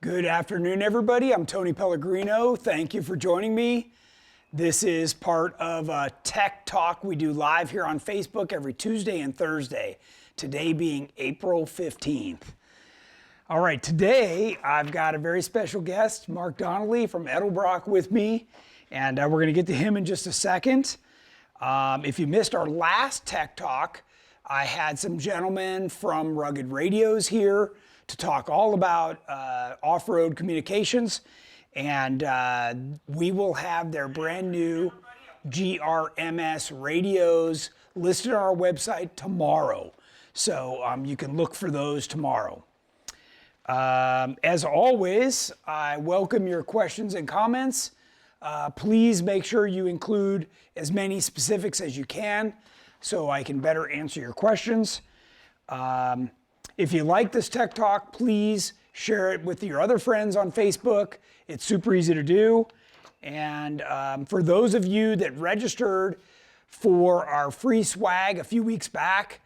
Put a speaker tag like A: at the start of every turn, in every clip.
A: Good afternoon, everybody. I'm Tony Pellegrino. Thank you for joining me. This is part of a Tech Talk we do live here on Facebook every Tuesday and Thursday, today being April 15th. All right, today I've got a very special guest, Mark Donnelly from Edelbrock with me, and we're going to get to him in just a second. If you missed our last Tech Talk, I had some gentlemen from Rugged Radios here to talk all about off-road communications, and we will have their brand new GRMS radios listed on our website tomorrow. So you can look for those tomorrow. As always, I welcome your questions and comments. Please make sure you include as many specifics as you can so I can better answer your questions. If you like this Tech Talk, please share it with your other friends on Facebook. It's super easy to do. And for those of you that registered for our free swag a few weeks back,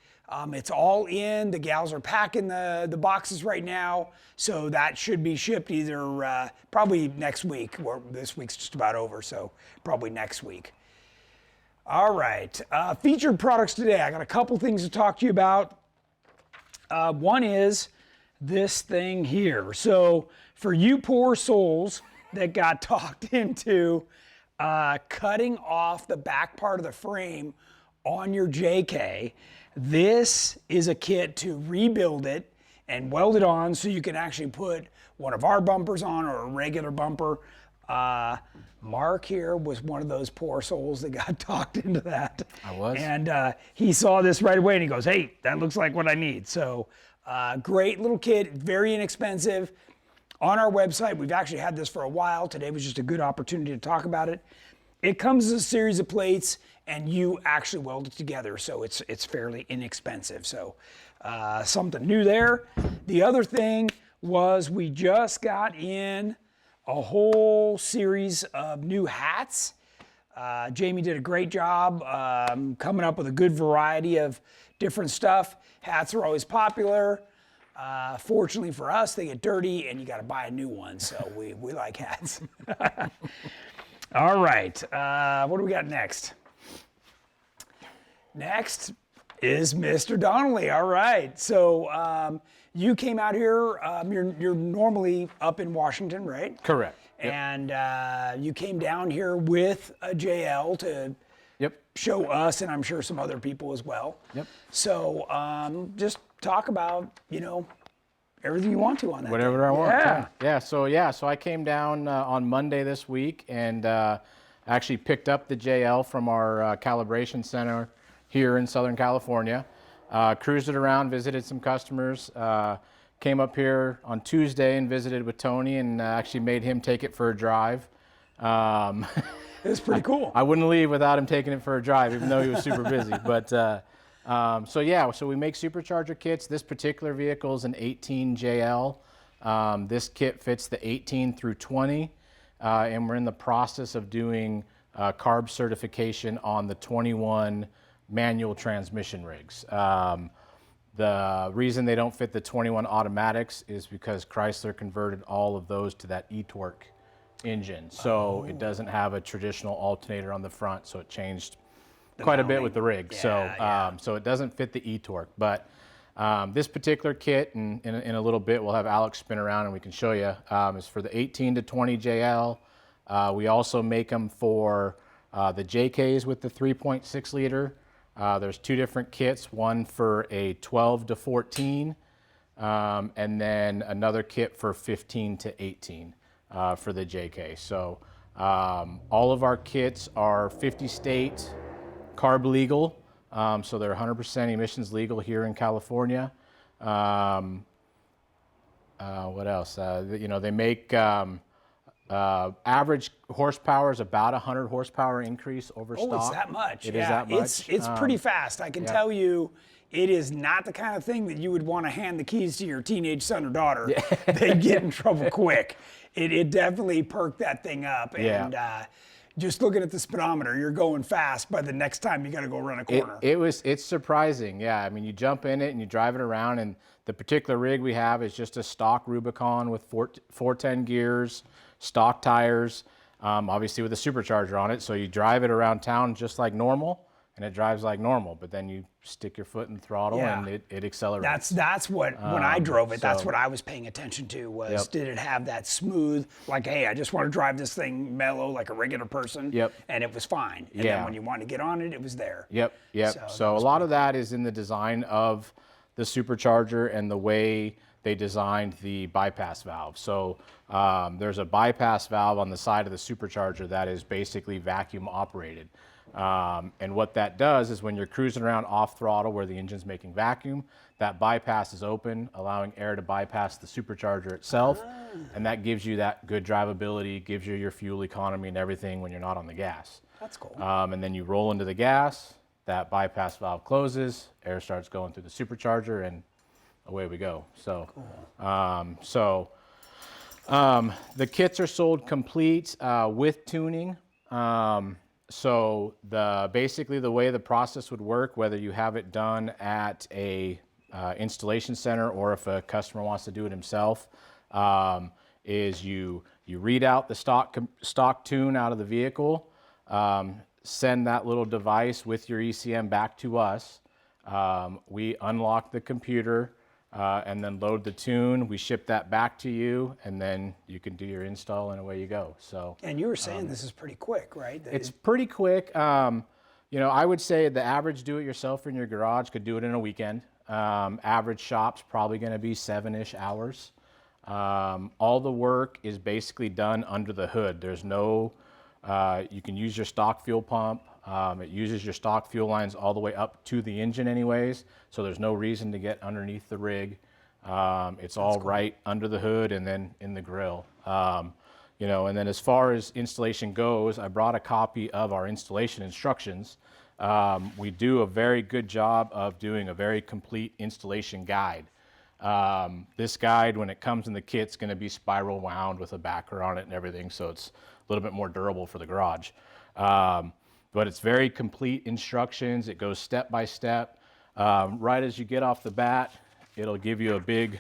A: it's all in. The gals are packing the boxes right now. So that should be shipped either probably next week, or this week's just about over, so probably next week. All right, featured products today. I got a couple things to talk to you about. One is this thing here. So for you poor souls that got talked into cutting off the back part of the frame on your JK, this is a kit to rebuild it and weld it on so you can actually put one of our bumpers on or a regular bumper. Mark here was one of those poor souls that got talked into that.
B: I was.
A: And he saw this right away and he goes, hey, that looks like what I need. So great little kit, very inexpensive. On our website, we've actually had this for a while. Today was just a good opportunity to talk about it. It comes as a series of plates and you actually weld it together. So it's fairly inexpensive. So something new there. The other thing was we just got in a whole series of new hats. Jamie did a great job coming up with a good variety of different stuff. Hats are always popular. Fortunately for us, they get dirty and you got to buy a new one. So we like hats. All right, what do we got next? Next is Mr. Donnelly. All right, so you came out here, you're normally up in Washington, right?
B: Correct.
A: Yep. And you came down here with a JL to show us, and I'm sure some other people as well. Yep. So just talk about, everything you want to on that.
B: Whatever
A: thing.
B: I want.
A: Yeah.
B: So I came down on Monday this week and actually picked up the JL from our calibration center here in Southern California. Cruised it around, visited some customers, came up here on Tuesday and visited with Tony and actually made him take it for a drive.
A: It was pretty cool.
B: I wouldn't leave without him taking it for a drive, even though he was super busy. But so we make Supercharger kits. This particular vehicle is an 18 JL. This kit fits the 18 through 20, and we're in the process of doing carb certification on the 21 manual transmission rigs. The reason they don't fit the 21 automatics is because Chrysler converted all of those to that e-torque engine. So it doesn't have a traditional alternator on the front, so it changed quite a bit with the rig.
A: Yeah,
B: so it doesn't fit the e-torque. But this particular kit, and in a little bit we'll have Alex spin around and we can show you, is for the 18 to 20 JL. We also make them for the JKs with the 3.6 liter. There's two different kits, one for a 12 to 14, and then another kit for 15 to 18 for the JK. So all of our kits are 50 state carb legal, so they're 100% emissions legal here in California. What else? They make average horsepower is about 100 horsepower increase over stock.
A: Oh, it's that much.
B: It is that much.
A: It's pretty fast. I can tell you, it is not the kind of thing that you would want to hand the keys to your teenage son or daughter. They get in trouble quick. It definitely perked that thing up. And just looking at the speedometer, you're going fast by the next time you got to go run a corner.
B: It's surprising. Yeah. I mean, you jump in it and you drive it around, and the particular rig we have is just a stock Rubicon with 410 gears, stock tires, obviously with a supercharger on it. So you drive it around town just like normal, and it drives like normal, but then you stick your foot in the throttle and it accelerates.
A: That's what, when I drove it, that's what I was paying attention to was, did it have that smooth, like, hey, I just want to drive this thing mellow like a regular person. And it was fine. And then when you want to get on it, it was there.
B: So a lot of that is in the design of the supercharger and the way they designed the bypass valve. So there's a bypass valve on the side of the supercharger that is basically vacuum operated. And what that does is when you're cruising around off throttle where the engine's making vacuum, that bypass is open, allowing air to bypass the supercharger itself. And that gives you that good drivability, gives you your fuel economy and everything when you're not on the gas.
A: That's cool.
B: And then you roll into the gas, that bypass valve closes, air starts going through the supercharger, and away we go. So, the kits are sold complete with tuning. So basically the way the process would work, whether you have it done at a installation center or if a customer wants to do it himself, is you read out the stock tune out of the vehicle, send that little device with your ECM back to us. We unlock the computer and then load the tune. We ship that back to you, and then you can do your install and away you go. So.
A: And you were saying this is pretty quick, right?
B: It's pretty quick. You know, I would say the average do-it-yourselfer in your garage could do it in a weekend. Average shop's probably going to be 7-ish hours. All the work is basically done under the hood. There's no, you can use your stock fuel pump. It uses your stock fuel lines all the way up to the engine anyways, so there's no reason to get underneath the rig. It's all right under the hood and then in the grill. You know, and then as far as installation goes, I brought a copy of our installation instructions. We do a very good job of doing a very complete installation guide. This guide, when it comes in the kit, is going to be spiral wound with a backer on it and everything, so it's a little bit more durable for the garage. But it's very complete instructions. It goes step by step. Right as you get off the bat, it'll give you a big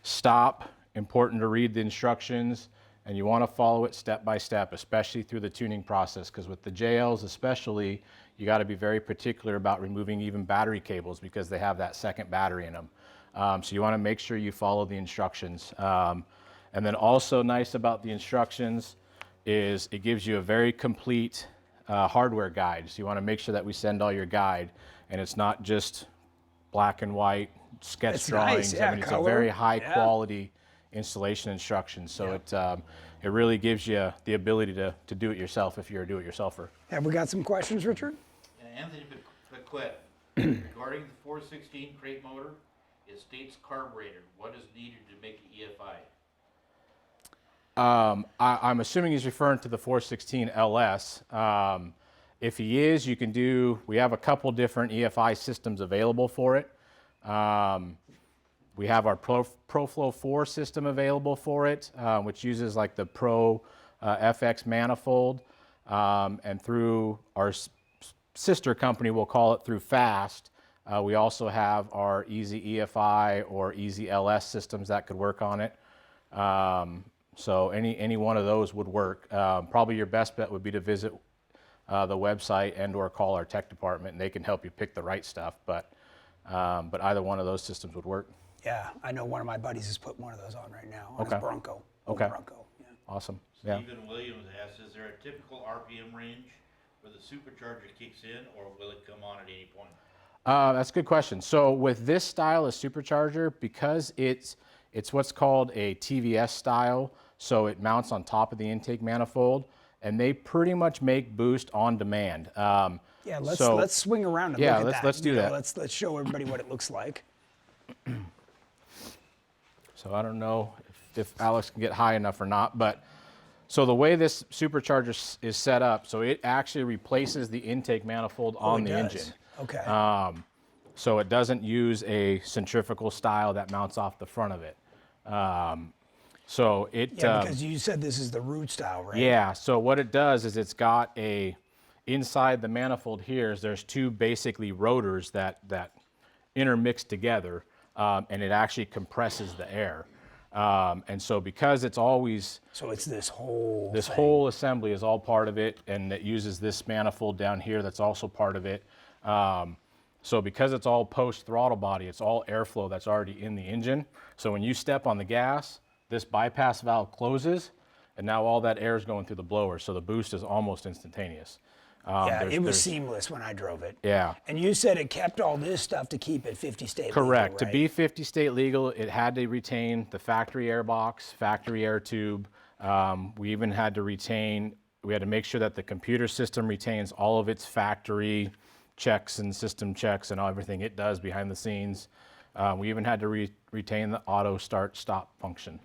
B: stop. Important to read the instructions, and you want to follow it step by step, especially through the tuning process, because with the JLs especially, you got to be very particular about removing even battery cables because they have that second battery in them. So you want to make sure you follow the instructions. And then also nice about the instructions is it gives you a very complete hardware guide. So you want to make sure that we send all your guide, and it's not just black and white sketch drawings.
A: Nice. Yeah,
B: I mean, it's a very high quality installation instructions. So it really gives you the ability to do it yourself if you're a do-it-yourselfer.
A: Have we got some questions, Richard?
C: Anthony Paquette, regarding the 416 crate motor, it states carburetor. What is needed to make it EFI?
B: I'm assuming he's referring to the 416 LS. If he is, you can do, we have a couple different EFI systems available for it. We have our ProFlow 4 system available for it, which uses like the Pro FX manifold. And through our sister company, we'll call it through Fast, we also have our Easy EFI or Easy LS systems that could work on it. So any one of those would work. Probably your best bet would be to visit the website and or call our tech department, and they can help you pick the right stuff. But either one of those systems would work.
A: Yeah, I know one of my buddies has put one of those on right now on his Bronco.
B: Okay.
A: Bronco. Yeah.
B: Awesome. Yeah.
C: Stephen Williams asks, is there a typical RPM range where the supercharger kicks in, or will it come on at any point?
B: That's a good question. So with this style of supercharger, because it's what's called a TVS style, so it mounts on top of the intake manifold, and they pretty much make boost on demand.
A: Yeah, let's swing around and look at that.
B: let's do that.
A: Let's show everybody what it looks like.
B: So I don't know if Alex can get high enough or not, but so the way this supercharger is set up, so it actually replaces the intake manifold on the engine.
A: Okay.
B: So it doesn't use a centrifugal style that mounts off the front of it. So it
A: Yeah, because you said this is the root style, right?
B: yeah, so what it does is it's got inside the manifold here, there's two basically rotors that intermix together, and it actually compresses the air. And so because it's always,
A: So it's this whole
B: this
A: thing.
B: whole assembly is all part of it, and it uses this manifold down here that's also part of it. So because it's all post-throttle body, it's all airflow that's already in the engine. So when you step on the gas, this bypass valve closes, and now all that air is going through the blower, so the boost is almost instantaneous.
A: Yeah, it was seamless when I drove it.
B: Yeah.
A: And you said it kept all this stuff to keep it 50 state legal,
B: Correct. To
A: right?
B: be 50 state legal, it had to retain the factory air box, factory air tube. We even had to make sure that the computer system retains all of its factory checks and system checks and everything it does behind the scenes. We even had to retain the auto start stop function,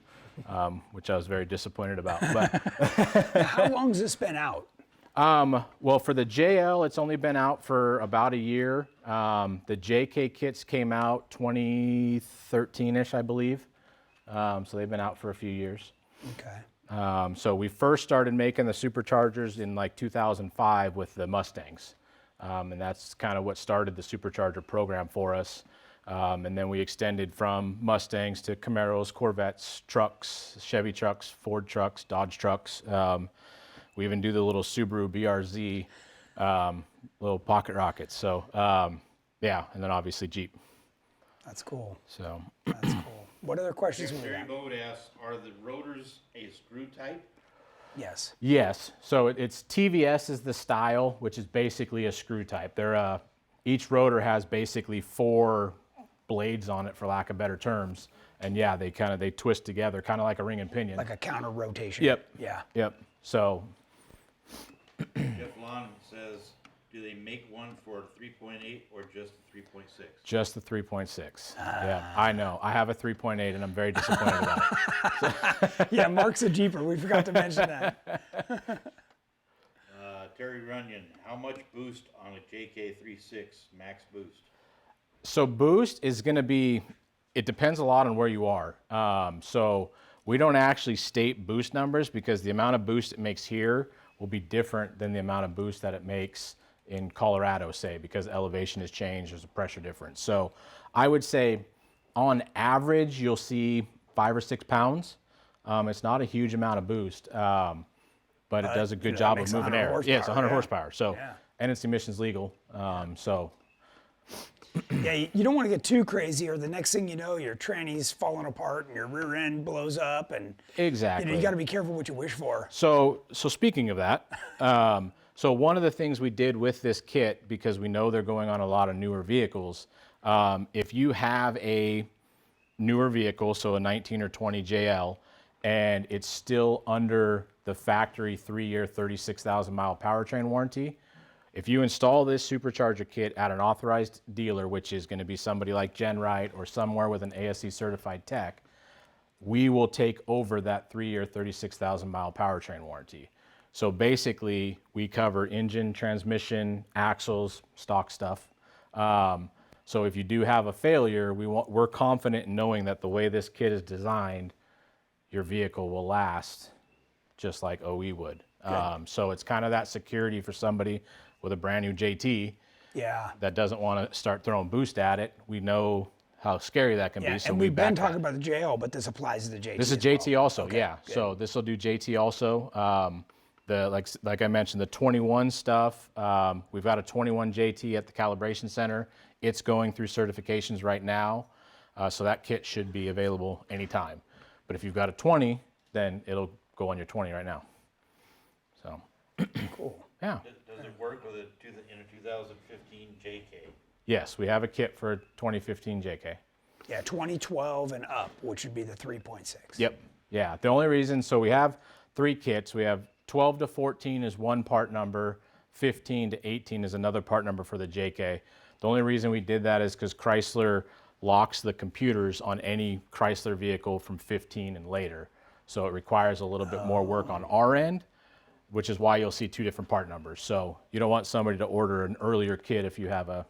B: which I was very disappointed about. But
A: How long's this been out?
B: well, for the JL, it's only been out for about a year. The JK kits came out 2013-ish, I believe. So they've been out for a few years.
A: Okay.
B: So we first started making the Superchargers in like 2005 with the Mustangs. And that's kind of what started the Supercharger program for us. And then we extended from Mustangs to Camaros, Corvettes, trucks, Chevy trucks, Ford trucks, Dodge trucks. We even do the little Subaru BRZ, little pocket rockets. So, yeah, and then obviously Jeep.
A: That's cool.
B: So,
A: That's cool. What other questions we
C: Terry
A: got?
C: Bode asks, are the rotors a screw type?
A: Yes.
B: yes. So it's TVS is the style, which is basically a screw type. They're each rotor has basically 4 blades on it, for lack of better terms. And yeah, they twist together, kind of like a ring and pinion.
A: Like a counter rotation.
B: Yep.
A: Yeah.
B: Yep. So
C: Jeff Lon says, do they make one for 3.8 or just the 3.6?
B: just the 3.6. Yeah, I know. I have a 3.8 and I'm very disappointed about it.
A: Yeah, Mark's a Jeeper. We forgot to mention that.
C: Terry Runyon, how much boost on a JK36 max boost?
B: So boost is going to be, it depends a lot on where you are. So we don't actually state boost numbers because the amount of boost it makes here will be different than the amount of boost that it makes in Colorado, say, because elevation has changed, there's a pressure difference. So I would say on average, you'll see 5 or 6 pounds. It's not a huge amount of boost, but it does a good job of
A: makes
B: moving
A: 100
B: air. Yeah, it's 100
A: horsepower, yeah.
B: horsepower. So,
A: Yeah.
B: and it's emissions legal. So
A: Yeah, you don't want to get too crazy, or the next thing you know, your tranny's falling apart and your rear end blows up, and
B: exactly.
A: you got to be careful what you wish for.
B: So speaking of that, so one of the things we did with this kit, because we know they're going on a lot of newer vehicles, if you have a newer vehicle, so a 19 or 20 JL, and it's still under the factory 3-year, 36,000 mile powertrain warranty, if you install this Supercharger kit at an authorized dealer, which is going to be somebody like GenRight or somewhere with an ASE certified tech, we will take over that 3-year, 36,000 mile powertrain warranty. So basically, we cover engine, transmission, axles, stock stuff. So if you do have a failure, we're confident in knowing that the way this kit is designed, your vehicle will last just like OE would. So it's kind of that security for somebody with a brand new JT
A: Yeah.
B: that doesn't want to start throwing boost at it. We know how scary that can
A: Yeah,
B: be. So
A: and we've been
B: back that.
A: talking about the JL, but this applies to the JT.
B: This is
A: as well.
B: JT also,
A: Okay,
B: yeah.
A: good.
B: So this will do JT also. Like I mentioned, the 21 stuff. We've got a 21 JT at the calibration center. It's going through certifications right now, so that kit should be available anytime. But if you've got a 20, then it'll go on your 20 right now. So
A: Cool.
B: yeah.
C: Does it work with in a 2015 JK?
B: Yes, we have a kit for 2015 JK.
A: Yeah, 2012 and up, which would be the 3.6.
B: Yep. Yeah. The only reason, so we have 3 kits. We have 12 to 14 is one part number, 15 to 18 is another part number for the JK. The only reason we did that is because Chrysler locks the computers on any Chrysler vehicle from 15 and later. So it requires a little bit more work on our end, which is why you'll see 2 different part numbers. So you don't want somebody to order an earlier kit if you have a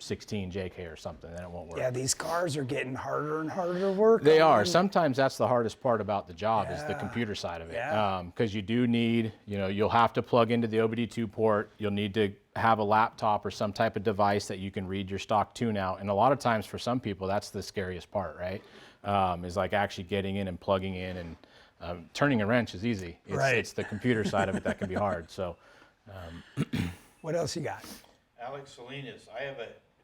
B: 16 JK or something, then it won't work.
A: Yeah, these cars are getting harder and harder to work
B: They
A: on.
B: are. Sometimes that's the hardest part about the job is the computer side of it.
A: Yeah.
B: Because you do need, you'll have to plug into the OBD2 port. You'll need to have a laptop or some type of device that you can read your stock tune out. And a lot of times for some people, that's the scariest part, right? Is like actually getting in and plugging in, and turning a wrench is easy. It's the computer side of it that can be hard. So,
A: What else you got?
C: Alex Salinas, I have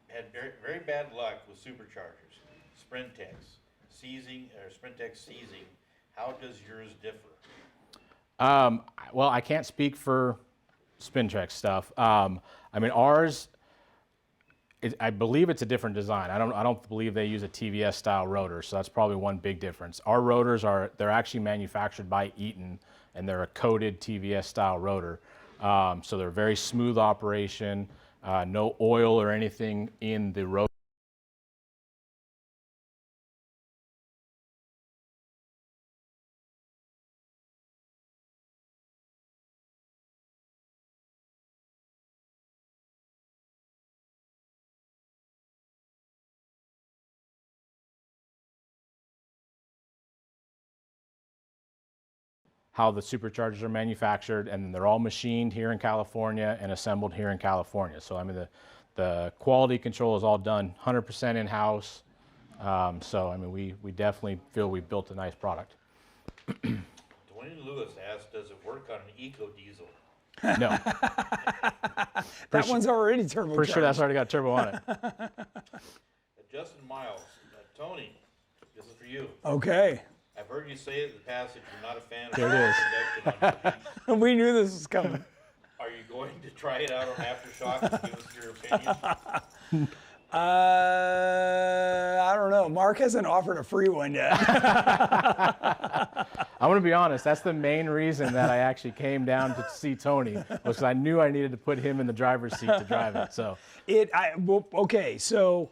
C: had very, very bad luck with superchargers, Sprintex seizing. How does yours differ?
B: Well, I can't speak for Sprintex stuff. I mean, ours, I believe it's a different design. I don't believe they use a TVS style rotor, so that's probably one big difference. Our rotors they're actually manufactured by Eaton, and they're a coated TVS style rotor. So they're very smooth operation, no oil or anything in the rotor. How the superchargers are manufactured, and they're all machined here in California and assembled here in California. So I mean, the quality control is all done 100% in-house. So I mean, we definitely feel we built a nice product.
C: Dwayne Lewis asked, does it work on an eco diesel?
B: No,
A: That one's already turbocharged.
B: pretty sure that's already got turbo on it.
C: Justin Miles, Tony, this is for you.
A: Okay.
C: I've heard you say in the past that you're not a fan of
B: There it is.
C: production on your
A: We knew this was coming.
C: Are you going to try it out on Aftershock and give us your opinion?
A: I don't know. Mark hasn't offered a free one yet.
B: I'm gonna be honest, that's the main reason that I actually came down to see Tony, was because I knew I needed to put him in the driver's seat to drive it. So
A: Okay, so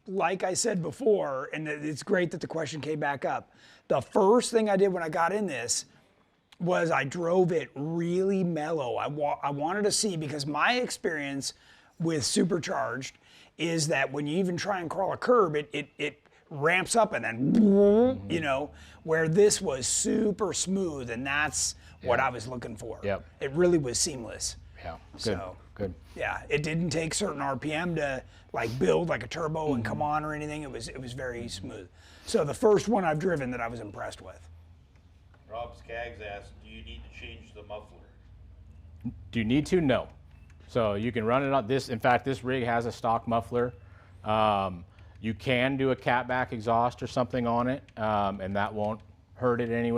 A: like I said before, and it's great that the question came back up. The first thing I did when I got in this was I drove it really mellow. I wanted to see, because my experience with Supercharged is that when you even try and crawl a curb, it ramps up and then, where this was super smooth, and that's what I was looking for.
B: Yep.
A: It really was seamless.
B: yeah, good,
A: So,
B: good.
A: yeah, it didn't take certain RPM to like build like a turbo and come on or anything. It was very smooth. So the first one I've driven that I was impressed with.
C: Rob Skaggs asked, do you need to change the muffler?
B: Do you need to? No. So you can run it on this. In fact, this rig has a stock muffler. You can do a catback exhaust or something on it, and that won't hurt it in any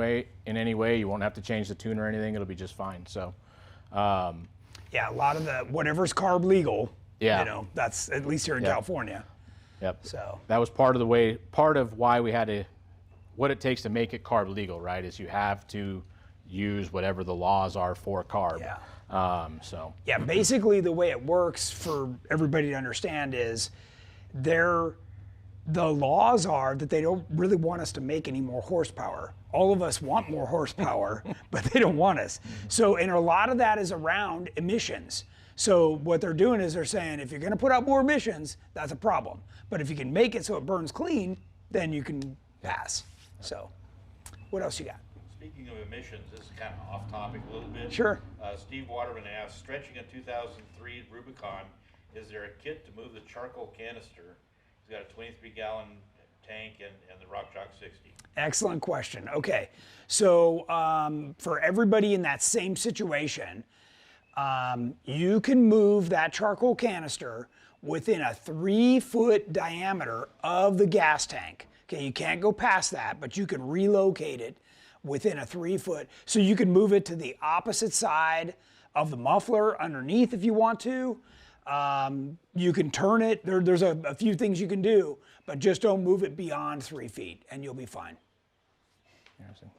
B: way. You won't have to change the tune or anything. It'll be just fine. So,
A: Yeah, a lot of the whatever's carb legal.
B: Yeah.
A: That's at least here in California.
B: yep.
A: So
B: That was part of why we had to, what it takes to make it carb legal, right? Is you have to use whatever the laws are for carb.
A: Yeah.
B: So.
A: yeah, basically the way it works for everybody to understand is the laws are that they don't really want us to make any more horsepower. All of us want more horsepower, but they don't want us. So, and a lot of that is around emissions. So what they're doing is they're saying, if you're gonna put out more emissions, that's a problem. But if you can make it so it burns clean, then you can pass. So, what else you got?
C: Speaking of emissions, this is kind of off topic a little bit.
A: Sure.
C: Steve Waterman asked, stretching a 2003 Rubicon, is there a kit to move the charcoal canister? He's got a 23-gallon tank and the Rock Chalk 60.
A: Excellent question. Okay, so for everybody in that same situation, you can move that charcoal canister within a 3-foot diameter of the gas tank. Okay, you can't go past that, but you can relocate it within a 3-foot. So you can move it to the opposite side of the muffler underneath if you want to. You can turn it. There's a few things you can do, but just don't move it beyond 3 feet and you'll be fine.
B: Interesting.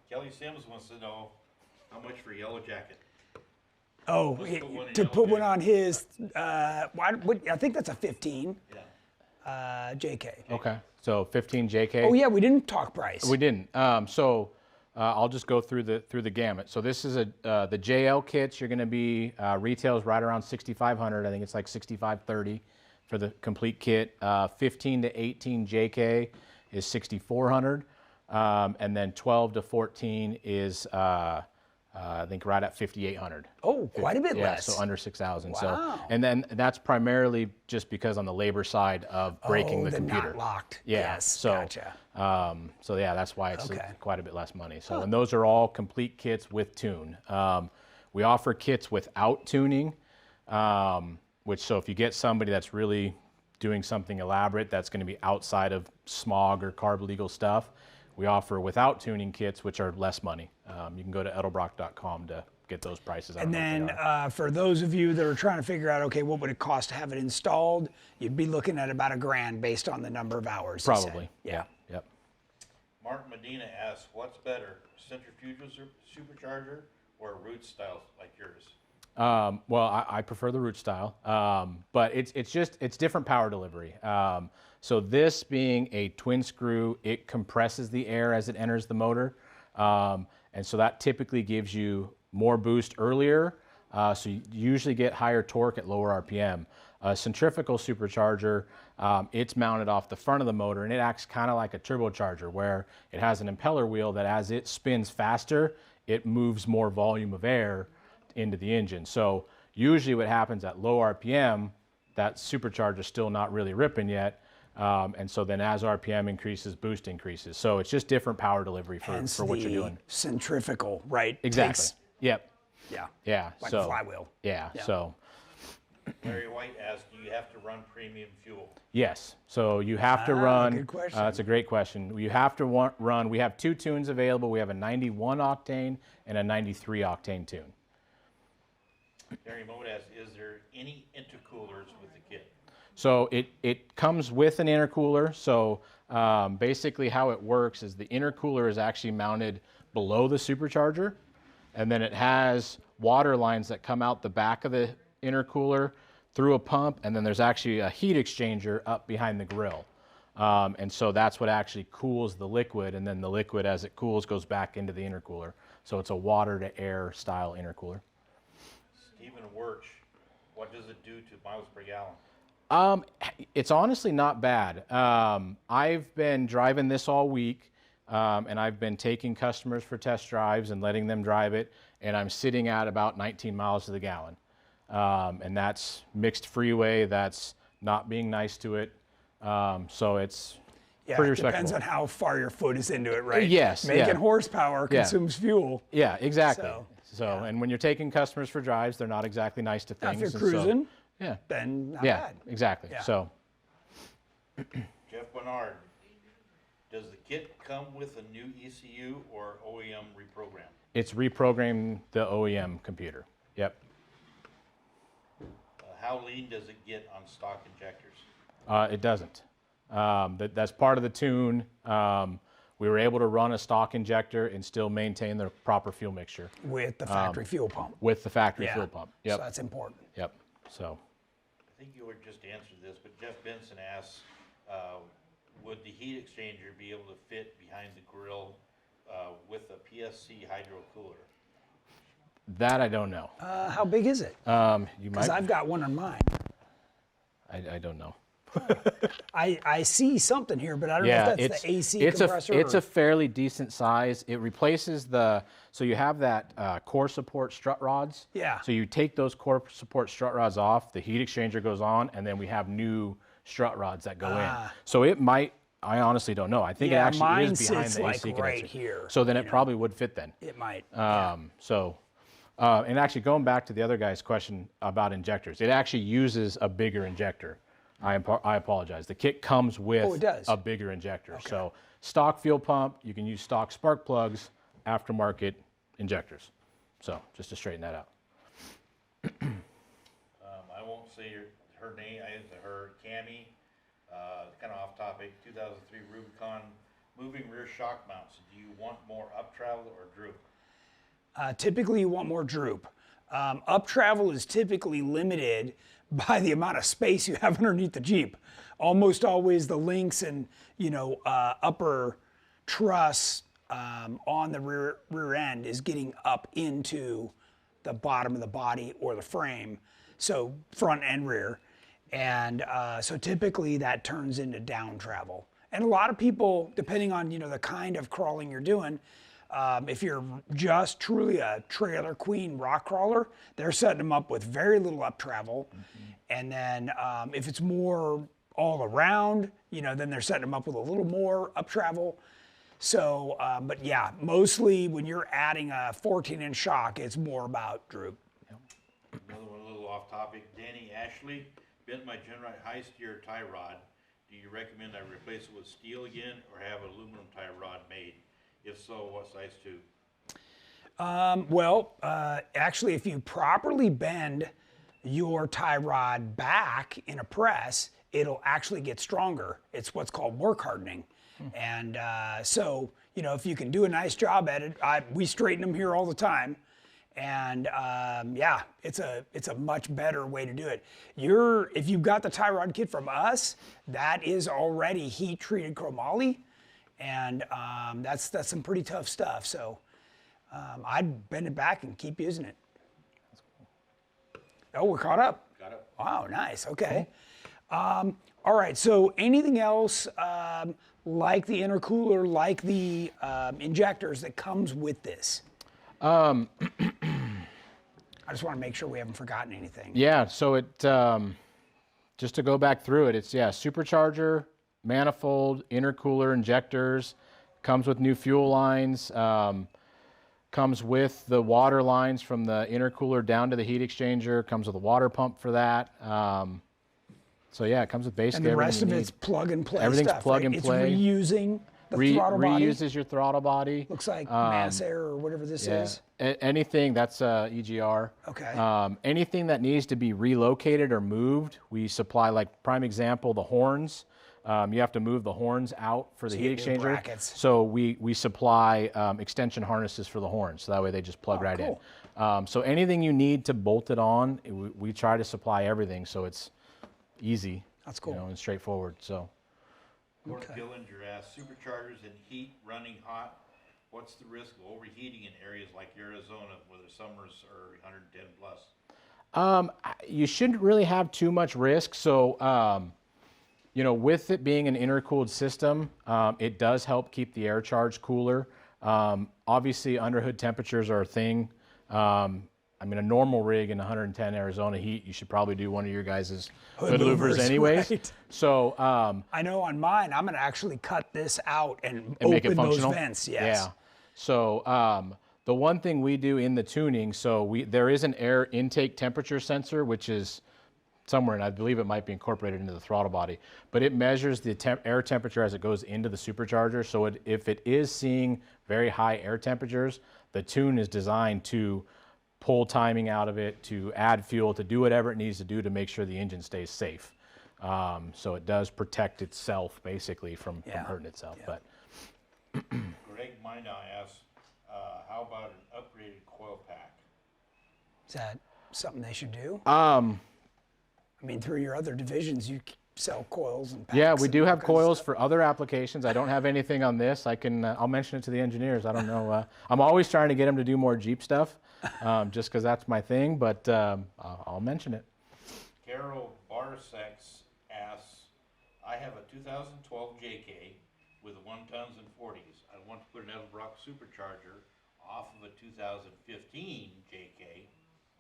C: Kelly Sims wants to know how much for Yellow Jacket.
A: Oh,
C: Let's put one in
A: to
C: Yellow
A: put one
C: Jacket.
A: on his, I think that's a 15
C: Yeah.
A: JK.
B: Okay. So 15 JK.
A: Oh yeah, we didn't talk price.
B: We didn't. So I'll just go through the gamut. So this is the JL kits. You're going to be retails right around 6,500. I think it's like 6,530 for the complete kit. 15 to 18 JK is 6,400, and then 12 to 14 is I think right at 5,800.
A: Oh, quite a bit less.
B: So under 6,000.
A: Wow.
B: So, and then that's primarily just because on the labor side of breaking the computer.
A: Not locked.
B: Yeah.
A: Yes,
B: So,
A: gotcha.
B: So yeah, that's why it's
A: Okay.
B: quite a bit less money. So, and those are all complete kits with tune. We offer kits without tuning, which so if you get somebody that's really doing something elaborate that's going to be outside of smog or carb legal stuff, we offer without tuning kits, which are less money. You can go to edelbrock.com to get those prices.
A: And then for those of you that are trying to figure out, okay, what would it cost to have it installed? You'd be looking at about $1,000 based on the number of hours. you
B: Probably.
A: said. Yeah.
B: Yep.
C: Mark Medina asks, what's better, centrifugal supercharger or a root style like yours?
B: Well, I prefer the root style, but it's different power delivery. So this being a twin screw, it compresses the air as it enters the motor. And so that typically gives you more boost earlier. So you usually get higher torque at lower RPM. A centrifugal supercharger, it's mounted off the front of the motor and it acts kind of like a turbocharger where it has an impeller wheel that as it spins faster, it moves more volume of air into the engine. So usually what happens at low RPM, that supercharger is still not really ripping yet. And so then as RPM increases, boost increases. So it's just different power delivery for what you're doing.
A: Centrifugal, right?
B: Exactly. Yep.
A: Yeah.
B: Yeah.
A: Like
B: so,
A: a flywheel.
B: Yeah.
A: Yeah.
B: So
C: Larry White asks, do you have to run premium fuel?
B: yes. So you have to run.
A: Good question.
B: That's a great question. You have to run. We have two tunes available. We have a 91 octane and a 93 octane tune.
C: Gary Mode asks, is there any intercoolers with the kit?
B: So it comes with an intercooler. So basically how it works is the intercooler is actually mounted below the supercharger, and then it has water lines that come out the back of the intercooler through a pump, and then there's actually a heat exchanger up behind the grill. And so that's what actually cools the liquid, and then the liquid as it cools goes back into the intercooler. So it's a water to air style intercooler.
C: Stephen Wirch, what does it do to miles per gallon?
B: It's honestly not bad. I've been driving this all week, and I've been taking customers for test drives and letting them drive it, and I'm sitting at about 19 miles to the gallon. And that's mixed freeway, that's not being nice to it. So it's pretty respectable.
A: Depends on how far your foot is into it, right?
B: Yes.
A: Making horsepower consumes fuel.
B: Yeah, exactly.
A: So,
B: and when you're taking customers for drives, they're not exactly nice to
A: Now,
B: things.
A: if you're
B: and so-
A: cruising,
B: yeah.
A: then not
B: Yeah,
A: bad.
B: exactly.
A: Yeah.
B: So
C: Jeff Bernard, does the kit come with a new ECU or OEM reprogram?
B: it's reprogramming the OEM computer. Yep.
C: How lean does it get on stock injectors?
B: It doesn't. That's part of the tune. We were able to run a stock injector and still maintain the proper fuel mixture
A: With the factory fuel pump.
B: with the factory
A: Yeah.
B: fuel pump.
A: So
B: Yep.
A: that's important.
B: Yep. So
C: I think you would just answer this, but Jeff Benson asks, would the heat exchanger be able to fit behind the grill with a PSC hydro cooler?
B: that I don't know.
A: How big is it?
B: You
A: Because
B: might.
A: I've got one on mine.
B: I don't know.
A: I see something here, but I don't know if that's the AC compressor.
B: It's
A: or-
B: a fairly decent size. It replaces so you have that core support strut rods.
A: Yeah.
B: So you take those core support strut rods off, the heat exchanger goes on, and then we have new strut rods that go in. So it might, I honestly don't know. I think it
A: Yeah,
B: actually
A: mine
B: is behind
A: sits
B: the
A: like
B: AC
A: right
B: condenser.
A: here,
B: So then it probably would fit then.
A: It might.
B: And actually going back to the other guy's question about injectors, it actually uses a bigger injector. I apologize. The kit comes with
A: it does?
B: a bigger injector. So stock fuel pump, you can use stock spark plugs, aftermarket injectors. So just to straighten that out.
C: I won't say her name, her Cammy, kind of off topic, 2003 Rubicon, moving rear shock mounts. Do you want more up travel or droop?
A: Typically, you want more droop. Up travel is typically limited by the amount of space you have underneath the Jeep. Almost always the links and upper truss on the rear end is getting up into the bottom of the body or the frame, so front and rear. And so typically that turns into down travel. And a lot of people, depending on the kind of crawling you're doing, if you're just truly a trailer queen rock crawler, they're setting them up with very little up travel. And then if it's more all around, then they're setting them up with a little more up travel. So, but yeah, mostly when you're adding a 14-inch shock, it's more about droop.
C: Another one, a little off topic. Danny Ashley, bent my GenRight high steer tie rod. Do you recommend I replace it with steel again or have aluminum tie rod made? If so, what size tube?
A: Actually, if you properly bend your tie rod back in a press, it'll actually get stronger. It's what's called work hardening. And so, if you can do a nice job at it, we straighten them here all the time. And yeah, it's a much better way to do it. If you've got the tie rod kit from us, that is already heat treated chromoly, and that's some pretty tough stuff. So I'd bend it back and keep using it. That's cool. Oh, we're caught up.
C: Got it.
A: Wow, nice. Okay. Cool. All right. So anything else like the intercooler, like the injectors that comes with this? I just want to make sure we haven't forgotten anything.
B: Yeah, so it, just to go back through it, it's, supercharger, manifold, intercooler, injectors, comes with new fuel lines, comes with the water lines from the intercooler down to the heat exchanger, comes with a water pump for that. So yeah, it comes with basically
A: everything. And the rest of it's plug and play
B: Everything's
A: stuff,
B: plug
A: right?
B: and play.
A: It's reusing the throttle body.
B: Reuses your throttle body.
A: Looks like mass air or whatever this is.
B: Anything, that's EGR.
A: Okay.
B: Anything that needs to be relocated or moved, we supply, like prime example, the horns. You have to move the horns out for the heat exchanger.
A: Brackets.
B: So we supply extension harnesses for the horns, so that way they just plug right
A: cool.
B: in. So anything you need to bolt it on, we try to supply everything, so it's easy.
A: That's cool.
B: And straightforward. So.
C: Gordon Gillinger asked, superchargers in heat, running hot, what's the risk of overheating in areas like Arizona where the summers are 110 plus?
B: You shouldn't really have too much risk. So, with it being an intercooled system, it does help keep the air charge cooler. Obviously, underhood temperatures are a thing. A normal rig in 110 Arizona heat, you should probably do one of your guys' hood louvers anyways. Right. So
A: I know on mine, I'm going to actually cut this out and
B: make it
A: open those
B: functional.
A: vents. Yes.
B: Yeah. So the one thing we do in the tuning, there is an air intake temperature sensor, which is somewhere, and I believe it might be incorporated into the throttle body, but it measures the air temperature as it goes into the supercharger. So if it is seeing very high air temperatures, the tune is designed to pull timing out of it, to add fuel, to do whatever it needs to do to make sure the engine stays safe. So it does protect itself basically from hurting itself.
A: Yeah.
C: But Greg Mina asks, how about an upgraded coil pack?
A: Is that something they should do? Through your other divisions, you sell coils and packs.
B: Yeah, we do have coils for other applications. I don't have anything on this. I'll mention it to the engineers. I don't know. I'm always trying to get them to do more Jeep stuff, just because that's my thing, but I'll mention it.
C: Carol Barsex asks, I have a 2012 JK with 1 tons and 40s. I want to put an Edelbrock supercharger off of a 2015 JK.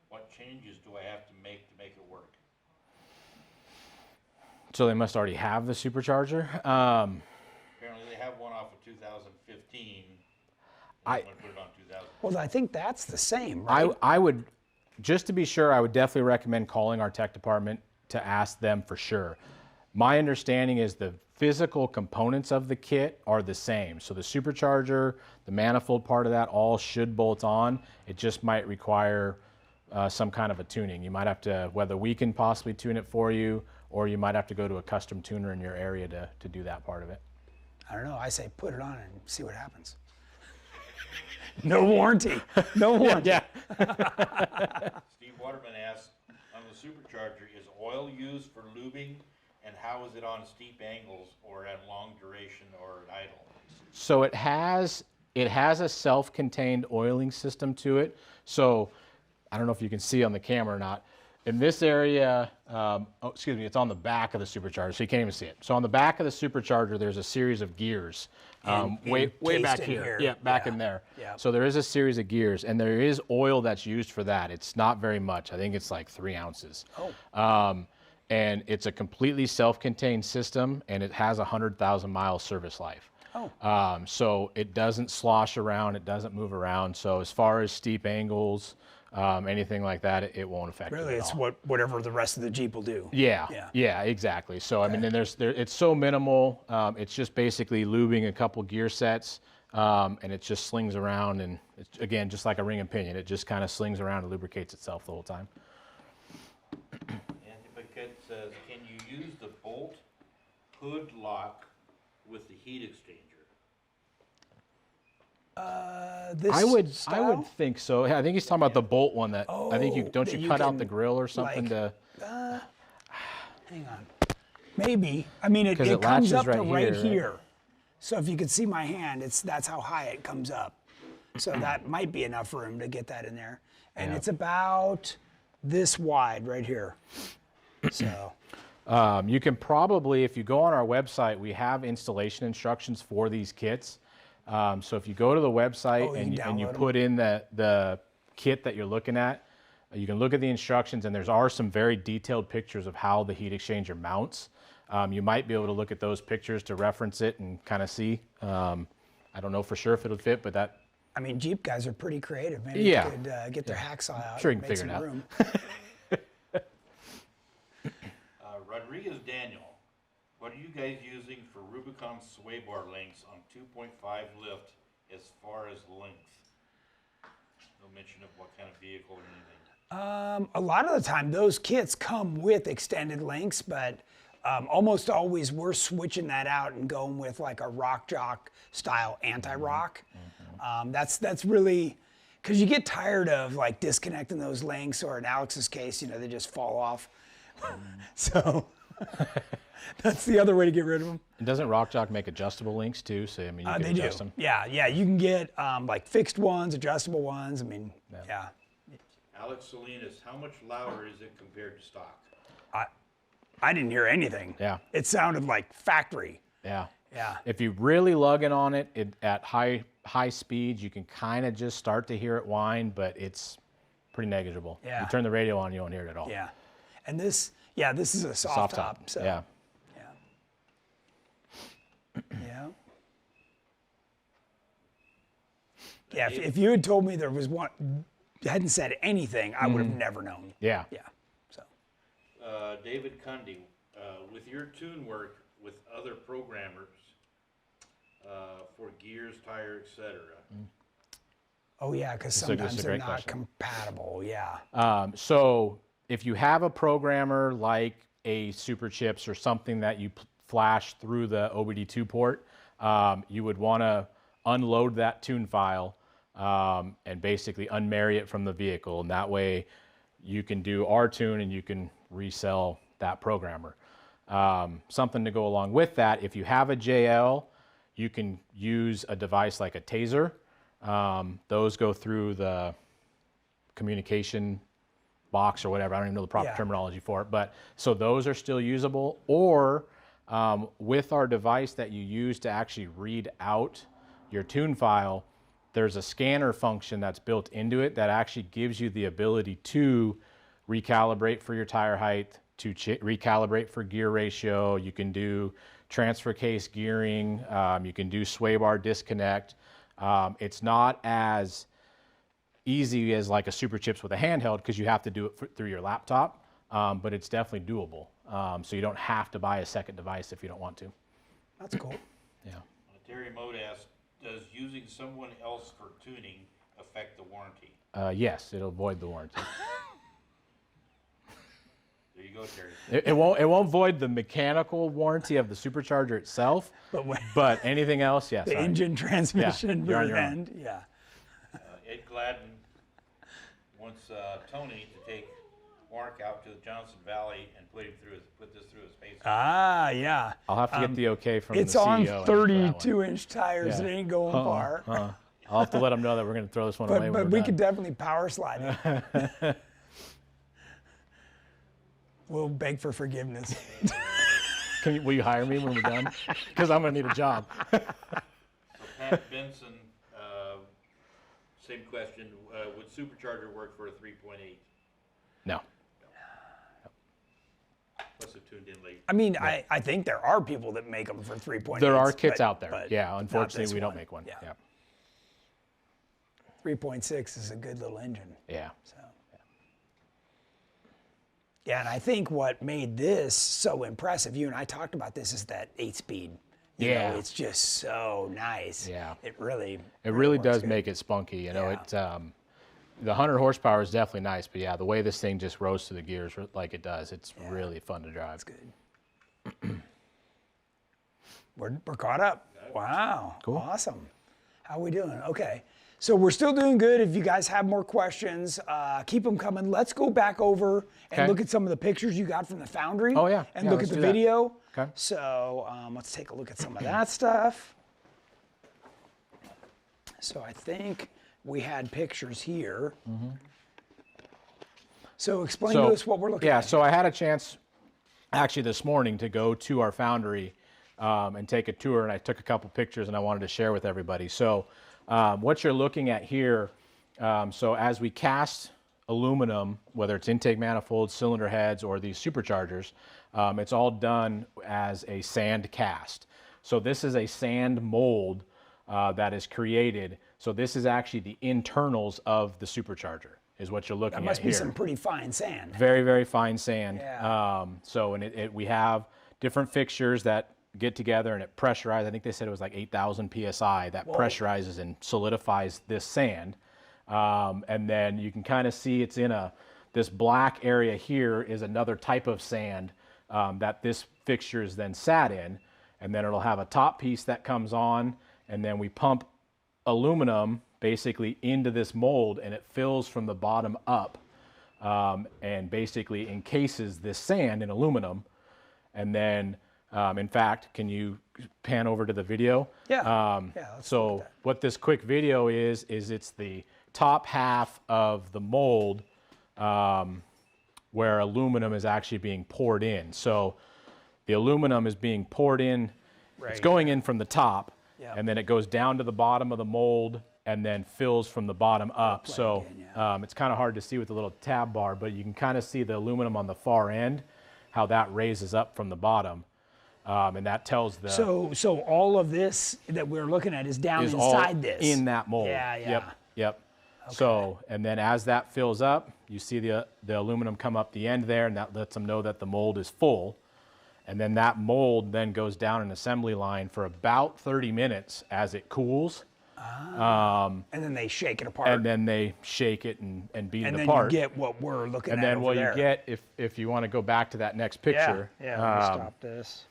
C: What changes do I have to make it work?
B: So they must already have the supercharger.
C: Apparently they have one off of 2015. I want to put it on 2000.
A: Well, I think that's the same, right?
B: I would, just to be sure, I would definitely recommend calling our tech department to ask them for sure. My understanding is the physical components of the kit are the same. So the supercharger, the manifold part of that, all should bolt on. It just might require some kind of a tuning. You might have to, whether we can possibly tune it for you, or you might have to go to a custom tuner in your area to do that part of it.
A: I don't know. I say put it on and see what happens. No warranty. No warranty.
B: Yeah.
C: Steve Waterman asks, on the supercharger, is oil used for lubing, and how is it on steep angles or at long duration or at idle?
B: So it has It has a self-contained oiling system to it. So I don't know if you can see on the camera or not. In this area, it's on the back of the supercharger, so you can't even see it. So on the back of the supercharger, there's a series of gears. Way back here. Yeah, back in there.
A: Yeah.
B: So there is a series of gears, and there is oil that's used for that. It's not very much. I think it's like 3 ounces.
A: Oh.
B: And it's a completely self-contained system, and it has a 100,000-mile service life.
A: Oh.
B: So it doesn't slosh around, it doesn't move around. So as far as steep angles, anything like that, it won't affect it
A: Really,
B: at
A: it's
B: all.
A: whatever the rest of the Jeep will do.
B: Yeah, exactly. So I mean, then it's so minimal. It's just basically lubing a couple gear sets, and it just slings around, and it's, again, just like a ring and pinion, it just kind of slings around and lubricates itself the whole time.
C: Kit says, can you use the bolt hood lock with the heat exchanger?
A: This
B: I would
A: style?
B: think so. Yeah, I think he's talking about the bolt one that I think you
A: that you
B: cut out
A: can,
B: the grill or something
A: like,
B: to.
A: Hang on. Maybe. I mean, it
B: 'Cause it
A: comes
B: latches
A: up to
B: right
A: right
B: here, right?
A: here. So if you could see my hand, that's how high it comes up. So that might be enough room to get that in there. And
B: Yeah.
A: it's about this wide right here. So.
B: You can probably, if you go on our website, we have installation instructions for these kits. So if you go to the website and you put in the kit that you're looking at, you can look at the instructions, and there are some very detailed pictures of how the heat exchanger mounts. You might be able to look at those pictures to reference it and kind of see. I don't know for sure if it'll fit, but that.
A: I mean, Jeep guys are pretty creative. Maybe
B: Yeah.
A: they could get their hacksaw out
B: Sure, you
A: and
B: can
A: make
B: figure
A: some
B: it out.
A: room.
C: Rodriguez Daniel, what are you guys using for Rubicon sway bar links on 2.5 lift as far as length? No mention of what kind of vehicle or anything.
A: A lot of the time, those kits come with extended links, but almost always we're switching that out and going with like a rock jock style anti-rock. That's really, because you get tired of like disconnecting those links, or in Alex's case, they just fall off. So that's the other way to get rid of them.
B: And doesn't RockJock make adjustable links too? So I mean, you can
A: They
B: adjust
A: do.
B: them.
A: Yeah, you can get like fixed ones, adjustable ones. I mean, yeah.
C: Alex Salinas, how much louder is it compared to stock?
A: I didn't hear anything.
B: Yeah.
A: It sounded like factory.
B: Yeah.
A: Yeah.
B: If you really lug in on it, at high speeds, you can kind of just start to hear it whine, but it's pretty negligible.
A: Yeah.
B: You turn the radio on, you won't hear it at all.
A: Yeah. And this is a soft top. So.
B: Yeah.
A: Yeah. Yeah. If you had told me there was one, hadn't said anything, I would have never known.
B: Yeah.
A: Yeah. So.
C: David Cundy, with your tune work with other programmers for gears, tire, etc.
A: Oh yeah, because
B: That's a
A: sometimes they're
B: great
A: not
B: question.
A: compatible. Yeah.
B: So if you have a programmer like a Super Chips or something that you flash through the OBD2 port, you would want to unload that tune file and basically unmarry it from the vehicle. And that way you can do our tune and you can resell that programmer. Something to go along with that, if you have a JL, you can use a device like a taser. Those go through the communication box or whatever. I don't even know the proper terminology for it. But so those are still usable. Or with our device that you use to actually read out your tune file, there's a scanner function that's built into it that actually gives you the ability to recalibrate for your tire height, to recalibrate for gear ratio. You can do transfer case gearing. You can do sway bar disconnect. It's not as easy as like a Super Chips with a handheld because you have to do it through your laptop, but it's definitely doable. So you don't have to buy a second device if you don't want to.
A: That's cool.
B: Yeah.
C: Terry Mode asks, does using someone else for tuning affect the warranty?
B: Yes, it'll void the warranty.
C: There you go, Terry.
B: It won't void the mechanical warranty of the supercharger itself, but anything else, yes.
A: The engine, transmission,
B: you're on
A: rear
B: your own.
A: end, yeah.
C: Ed Gladden wants Tony to take Mark out to the Johnson Valley and put this through his pacer.
A: Ah, yeah.
B: I'll have to get the okay from
A: It's
B: the CEO.
A: on
B: for that one.
A: 32-inch tires.
B: Yeah.
A: It ain't going far.
B: I'll have to let them know that we're going to throw this one away.
A: But
B: when
A: we
B: we're
A: could
B: done.
A: definitely power slide it. We'll beg for forgiveness.
B: Will you hire me when we're done? Because I'm going to need a job.
C: So Pat Benson, same question. Would Supercharger work for a 3.8?
B: No.
C: Must have tuned in late.
A: I mean, I think there are people that make them for 3.8.
B: There are kits out there. Yeah, unfortunately, we don't
A: one.
B: make one. Yeah.
A: 3.6 is a good little engine.
B: Yeah.
A: So. Yeah, and I think what made this so impressive, you and I talked about this, is that 8-speed. You know, it's just so nice.
B: Yeah.
A: It really
B: does
A: works good.
B: make it spunky. You know,
A: Yeah.
B: The 100 horsepower is definitely nice, but yeah, the way this thing just rolls to the gears like it does, it's really fun to drive.
A: That's good. We're caught up. Wow.
B: Cool.
A: Awesome. How we doing? Okay. So we're still doing good. If you guys have more questions, keep them coming. Let's go back over and look at some of the pictures you got from the foundry.
B: Oh, yeah.
A: And
B: Yeah,
A: look at
B: let's
A: the
B: do that.
A: video.
B: Okay.
A: So let's take a look at some of that stuff. So I think we had pictures here. So explain to us what we're looking at.
B: Yeah, so I had a chance actually this morning to go to our foundry and take a tour, and I took a couple pictures and I wanted to share with everybody. So what you're looking at here, so as we cast aluminum, whether it's intake manifolds, cylinder heads, or these superchargers, it's all done as a sand cast. So this is a sand mold that is created. So this is actually the internals of the supercharger, is what you're looking at
A: That must
B: here.
A: be some pretty fine sand.
B: Very, very fine sand.
A: Yeah.
B: So we have different fixtures that get together and it pressurizes. I think they said it was like 8,000 PSI that pressurizes and solidifies this sand. And then you can kind of see it's in this black area here is another type of sand that this fixture is then sat in. And then it'll have a top piece that comes on, and then we pump aluminum basically into this mold, and it fills from the bottom up and basically encases this sand in aluminum. And then, in fact, can you pan over to the video?
A: Yeah.
B: So what this quick video is it's the top half of the mold where aluminum is actually being poured in. So the aluminum is being poured in, it's going in from the top, and then it goes down to the bottom of the mold and then fills from the bottom up. So it's kind of hard to see with the little tab bar, but you can kind of see the aluminum on the far end, how that raises up from the bottom. And that tells the...
A: So all of this that we're looking at is down
B: is all
A: inside this.
B: in that mold.
A: Yeah.
B: Yep. Okay. So, and then as that fills up, you see the aluminum come up the end there, and that lets them know that the mold is full. And then that mold then goes down an assembly line for about 30 minutes as it cools.
A: And then they shake it apart.
B: And then they shake it and beat
A: and
B: it
A: then
B: apart.
A: you get what we're looking
B: and
A: at
B: then
A: over
B: what
A: there.
B: you get, if you want to go back to that next picture.
A: Yeah, let me stop this.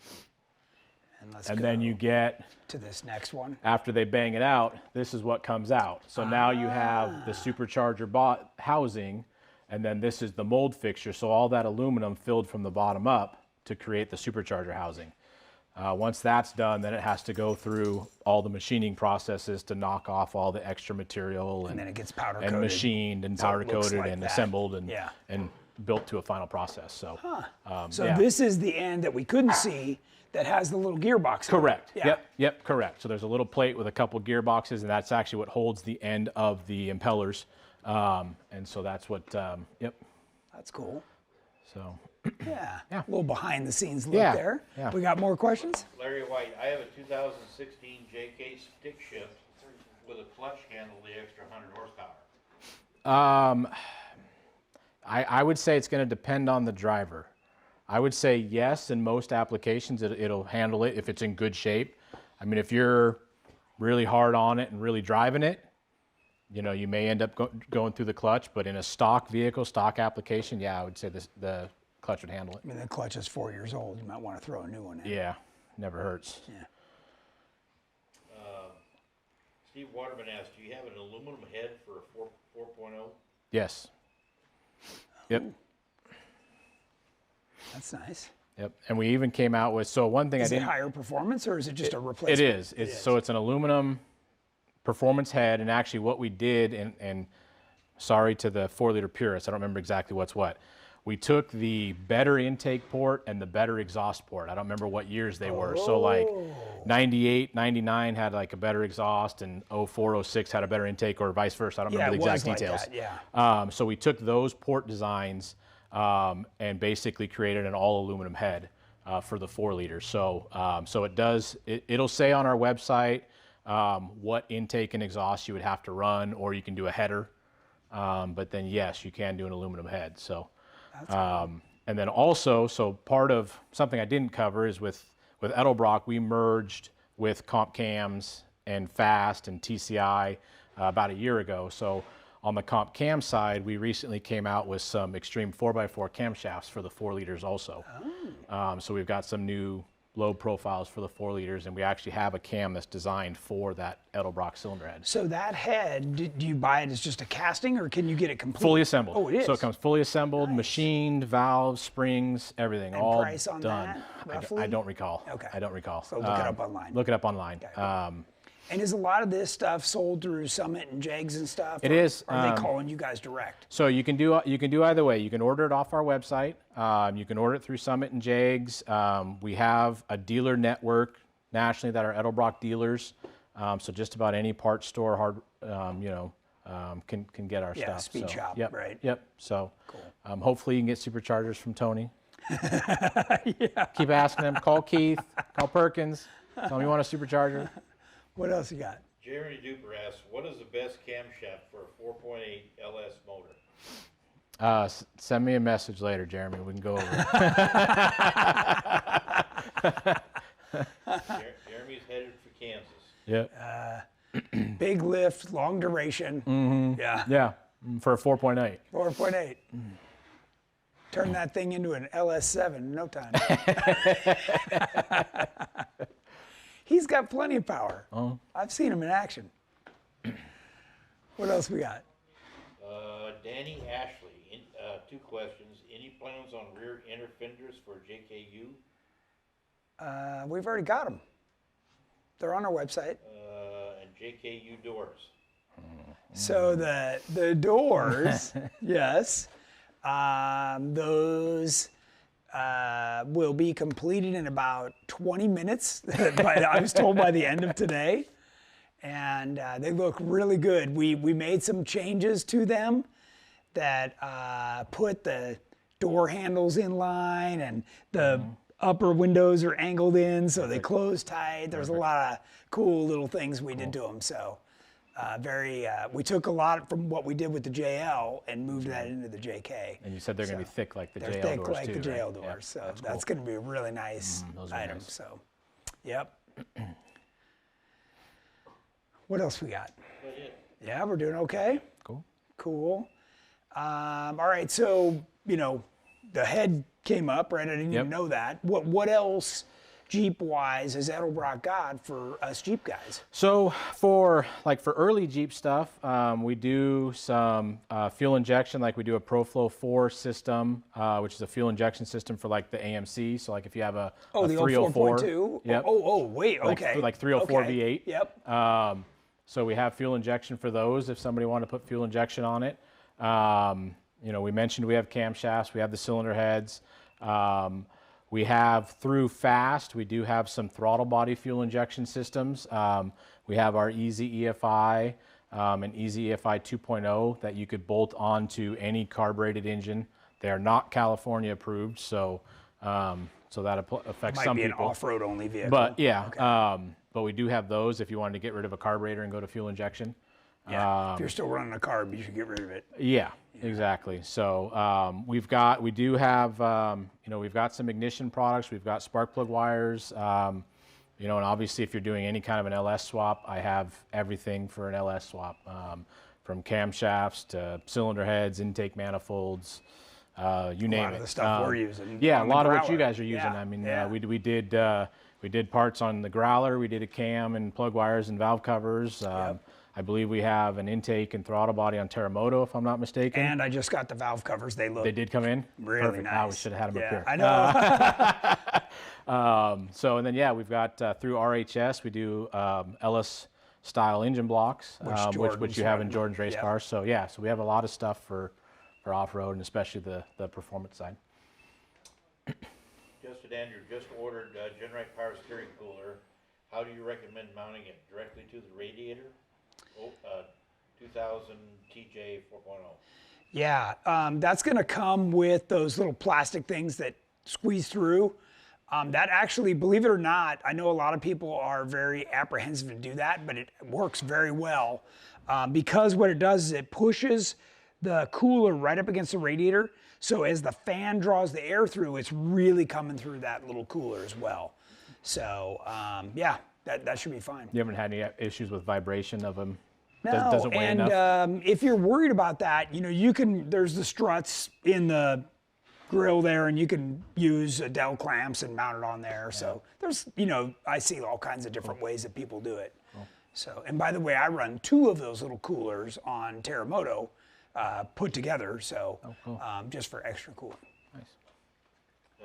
A: And let's
B: And
A: go
B: then you get,
A: to this next one.
B: after they bang it out, this is what comes out. So now you have the supercharger housing, and then this is the mold fixture. So all that aluminum filled from the bottom up to create the supercharger housing. Once that's done, then it has to go through all the machining processes to knock off all the extra material
A: And then it gets powder coated.
B: and machined and
A: So it
B: powder
A: looks
B: coated
A: like
B: and
A: that.
B: assembled and
A: Yeah.
B: built to a final process. So,
A: So
B: yeah.
A: this is the end that we couldn't see that has the little gearbox in it.
B: Correct.
A: Yeah.
B: Yep, correct. So there's a little plate with a couple gearboxes, and that's actually what holds the end of the impellers. And so that's what,
A: That's cool.
B: So,
A: Yeah.
B: Yeah.
A: A little behind the scenes look
B: Yeah,
A: there.
B: yeah.
A: We got more questions?
C: Larry White, I have a 2016 JK stick shift with a clutch handle the extra 100 horsepower.
B: I would say it's going to depend on the driver. I would say yes, in most applications it'll handle it if it's in good shape. I mean, if you're really hard on it and really driving it, you know, you may end up going through the clutch, but in a stock vehicle, stock application, yeah, I would say the clutch would handle it.
A: I mean, the clutch is 4 years old. You might want to throw a new one in.
B: Yeah, never hurts.
A: Yeah.
C: Steve Waterman asked, do you have an aluminum head for a 4.0?
B: Yes. Yep.
A: That's nice.
B: Yep. And we even came out with, so one thing
A: Is it higher performance or is it just a replacement?
B: It is. So it's an aluminum performance head, and actually what we did, and sorry to the 4-liter purists, I don't remember exactly what's what. We took the better intake port and the better exhaust port. I don't remember what years they were. So like 98, 99 had like a better exhaust, and 04, 06 had a better intake, or vice versa. I don't remember the exact details.
A: Like that, yeah.
B: So we took those port designs and basically created an all aluminum head for the 4-liter. So so it'll say on our website what intake and exhaust you would have to run, or you can do a header. But then yes, you can do an aluminum head. So. And then also, so part of something I didn't cover is with Edelbrock, we merged with Comp Cams and Fast and TCI about a year ago. So on the Comp Cam side, we recently came out with some extreme 4x4 camshafts for the 4-liters also. So we've got some new load profiles for the 4-liters, and we actually have a cam that's designed for that Edelbrock cylinder head.
A: So that head, do you buy it as just a casting, or can you get it complete?
B: Fully assembled.
A: Oh, it is?
B: So it comes fully assembled, machined, valves, springs, everything,
A: And
B: all
A: price on
B: done.
A: that, roughly?
B: I don't recall.
A: Okay.
B: I don't recall.
A: So look it up online.
B: Look it up online.
A: Okay. And is a lot of this stuff sold through Summit and Jegs and stuff?
B: It is.
A: Are they calling you guys direct?
B: So you can do either way. You can order it off our website. You can order it through Summit and Jegs. We have a dealer network nationally that are Edelbrock dealers. So just about any parts store, can get our stuff.
A: Yeah, speed shop,
B: yep,
A: right?
B: Yep. So
A: Cool.
B: hopefully you can get Superchargers from Tony.
A: Yeah.
B: Keep asking him. Call Keith. Call Perkins. Tell him you want a Supercharger.
A: What else you got?
C: Jeremy Duper asks, what is the best camshaft for a 4.8 LS motor?
B: Send me a message later, Jeremy. We can go over it.
C: Jeremy's headed for Kansas.
B: Yep.
A: Big lift, long duration.
B: Mm-hmm.
A: Yeah.
B: Yeah. For a 4.8.
A: 4.8. Turn that thing into an LS7 in no time. He's got plenty of power. I've seen him in action. What else we got?
C: Danny Ashley, 2 questions. Any plans on rear inner fenders for JKU?
A: We've already got them. They're on our website.
C: And JKU doors.
A: So the doors, yes, those will be completed in about 20 minutes. I was told by the end of today, and they look really good. We made some changes to them that put the door handles in line, and the upper windows are angled in so they close tight. There's a lot of cool little things we did to them. So we took a lot from what we did with the JL and moved that into the JK.
B: And you said they're going to be thick like the JL doors.
A: They're thick like
B: too,
A: the JL
B: right?
A: doors,
B: Yeah,
A: so
B: that's
A: that's
B: cool.
A: going to be a really nice
B: those are
A: item.
B: nice.
A: So, yep. What else we got?
C: That's it.
A: Yeah, we're doing okay.
B: Cool.
A: Cool. All right, so the head came up, right? I didn't even know that. What else Jeep-wise has Edelbrock got for us Jeep guys?
B: So for early Jeep stuff, we do some fuel injection, like we do a ProFlow 4 system, which is a fuel injection system for like the AMC. So like if you have a
A: the
B: 304.
A: 4.2?
B: Yep.
A: Wait, okay.
B: Like 304
A: okay.
B: V8.
A: Yep.
B: So we have fuel injection for those if somebody wanted to put fuel injection on it. We mentioned we have camshafts, we have the cylinder heads. We have through Fast, we do have some throttle body fuel injection systems. We have our Easy EFI and Easy EFI 2.0 that you could bolt onto any carbureted engine. They are not California approved, so that affects
A: Might
B: some
A: be
B: people.
A: an off-road only vehicle.
B: But yeah,
A: Okay.
B: but we do have those if you wanted to get rid of a carburetor and go to fuel injection.
A: Yeah, if you're still running a carb, you should get rid of it.
B: Yeah, exactly. So we've got some ignition products. We've got spark plug wires. And obviously if you're doing any kind of an LS swap, I have everything for an LS swap, from camshafts to cylinder heads, intake manifolds, you name it.
A: A lot of the stuff we're using.
B: Yeah, a
A: on the
B: lot of what
A: Growler.
B: you guys are using.
A: Yeah,
B: I mean,
A: yeah.
B: we did parts on the Growler. We did a cam and plug wires and valve covers. I believe we have an intake and throttle body on Terremoto, if I'm not mistaken.
A: And I just got the valve covers. They look
B: They did come in?
A: really
B: Perfect.
A: nice.
B: Ah, we should have had them up here.
A: I know.
B: So, and then, yeah, we've got through RHS, we do Ellis style engine blocks, which you have in Jordan's race cars. So, yeah, so we have a lot of stuff for off-road and especially the performance side.
C: Justin Andrew just ordered GenRight power steering cooler. How do you recommend mounting it? Directly to the radiator? 2000 TJ 4.0.
A: Yeah, that's going to come with those little plastic things that squeeze through. That actually, believe it or not, I know a lot of people are very apprehensive to do that, but it works very well because what it does is it pushes the cooler right up against the radiator. So as the fan draws the air through, it's really coming through that little cooler as well. So yeah, that should be fine.
B: You haven't had any issues with vibration of them?
A: No,
B: Doesn't weigh enough?
A: If you're worried about that, you can, there's the struts in the grill there, and you can use Adel clamps and mount it on there. Yeah. So there's, I see all kinds of different ways that people do it. Cool. So, and by the way, I run 2 of those little coolers on Terremoto put together, so cool. Just for extra cooling.
B: Nice.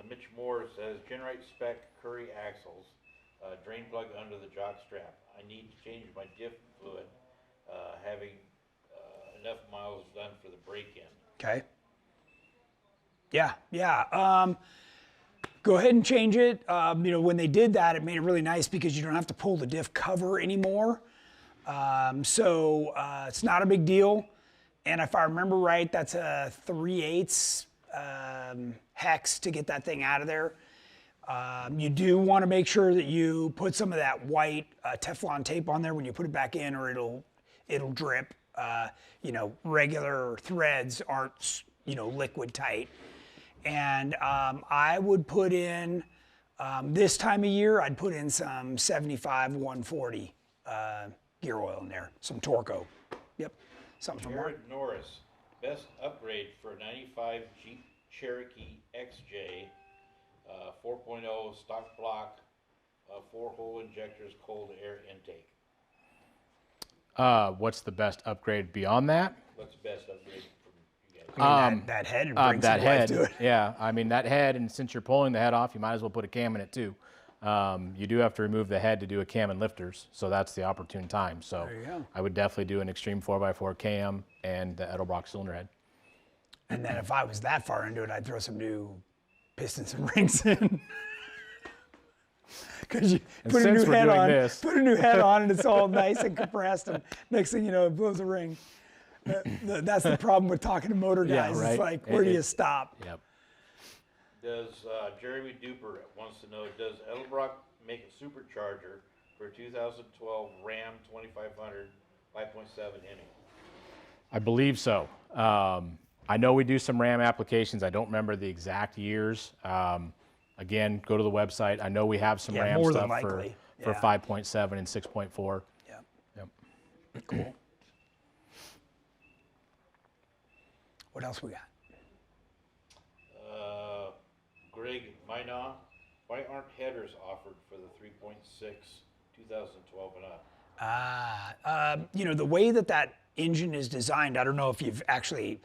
C: Mitch Moore says, GenRight spec Curry axles, drain plug under the jock strap. I need to change my diff fluid, having enough miles done for the break-in.
A: Okay. Yeah. Go ahead and change it. When they did that, it made it really nice because you don't have to pull the diff cover anymore. So it's not a big deal. And if I remember right, that's a 3/8 hex to get that thing out of there. You do want to make sure that you put some of that white Teflon tape on there when you put it back in, or it'll drip. Regular threads aren't liquid tight. And I would put in this time of year, I'd put in some 75 140 gear oil in there, some Torco. Yep. Something from
C: Jared Norris, best upgrade for a 95 Jeep Cherokee XJ 4.0 stock block, 4-hole injectors, cold air intake.
B: What's the best upgrade beyond that?
C: What's the best upgrade from you guys?
A: That head brings
B: that
A: some life
B: head,
A: to it.
B: yeah. I mean, that head, and since you're pulling the head off, you might as well put a cam in it too. You do have to remove the head to do a cam and lifters, so that's the opportune time. So
A: There you go.
B: I would definitely do an Extreme 4x4 cam and the Edelbrock cylinder head.
A: And then if I was that far into it, I'd throw some new pistons and rings in. Because you put a new head on, and it's all nice and compressed, and next thing you know, it blows a ring. That's the problem with talking to motor guys.
B: right.
A: It's like, where do you stop?
B: Yep.
C: Does Jeremy Duper wants to know, does Edelbrock make a supercharger for 2012 Ram 2500 5.7 inning?
B: I believe so. I know we do some RAM applications. I don't remember the exact years. Again, go to the website. I know we have some RAM
A: more
B: stuff
A: than likely.
B: for 5.7 and 6.4.
A: Yep.
B: Yep.
A: Cool. What else we got?
C: Greg Minot, why aren't headers offered for the 3.6 2012 and up?
A: The way that engine is designed, I don't know if you've actually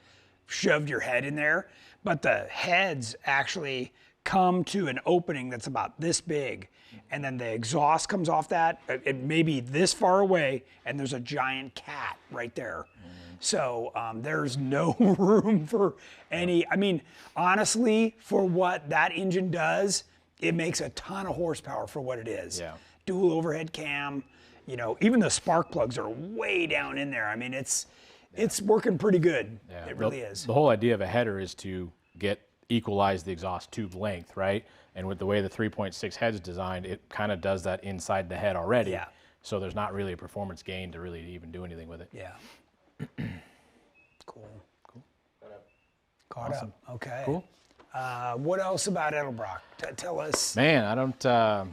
A: shoved your head in there, but the heads actually come to an opening that's about this big, and then the exhaust comes off that. It may be this far away, and there's a giant cat right there. So there's no room for any, honestly, for what that engine does, it makes a ton of horsepower for what it is.
B: Yeah.
A: Dual overhead cam, even the spark plugs are way down in there. It's working pretty good.
B: Yeah.
A: It really is.
B: The whole idea of a header is to equalize the exhaust tube length, right? And with the way the 3.6 head's designed, it kind of does that inside the head already.
A: Yeah.
B: So there's not really a performance gain to really even do anything with it.
A: Yeah. Cool.
B: Caught
A: up. Okay.
B: Cool.
A: What else about Edelbrock? Tell us.
B: Man, I don't. I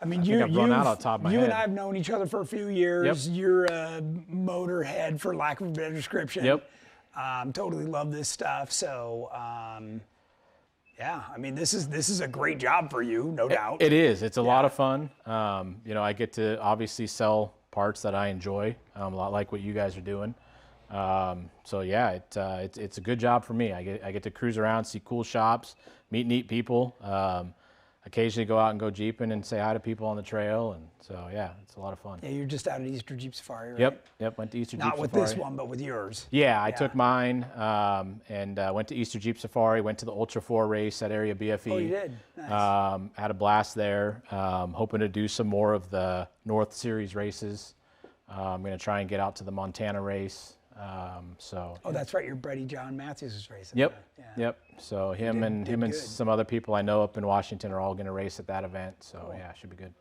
B: think I've run out on top of my
A: you
B: head.
A: and I have known each other for a few years.
B: Yep.
A: You're a motorhead, for lack of a better description.
B: Yep.
A: Totally love this stuff. So, this is a great job for you, no doubt.
B: It is. It's a lot of fun. I get to obviously sell parts that I enjoy, a lot like what you guys are doing. So yeah, it's a good job for me. I get to cruise around, see cool shops, meet neat people. Occasionally go out and go jeeping and say hi to people on the trail, and so yeah, it's a lot of fun.
A: Yeah, you're just out at Easter Jeep Safari, right?
B: Yep, went to Easter Jeep
A: Not
B: Safari.
A: with this one, but with yours.
B: Yeah, I took mine and went to Easter Jeep Safari, went to the Ultra 4 race at Area BFE.
A: Oh, you did? Nice.
B: Had a blast there. Hoping to do some more of the North Series races. I'm going to try and get out to the Montana race.
A: Oh, that's right. Your buddy John Matthews is racing.
B: Yep.
A: Yeah.
B: Yep. So him and
A: good.
B: some other people I know up in Washington are all going to race at that event. So yeah, it should be good.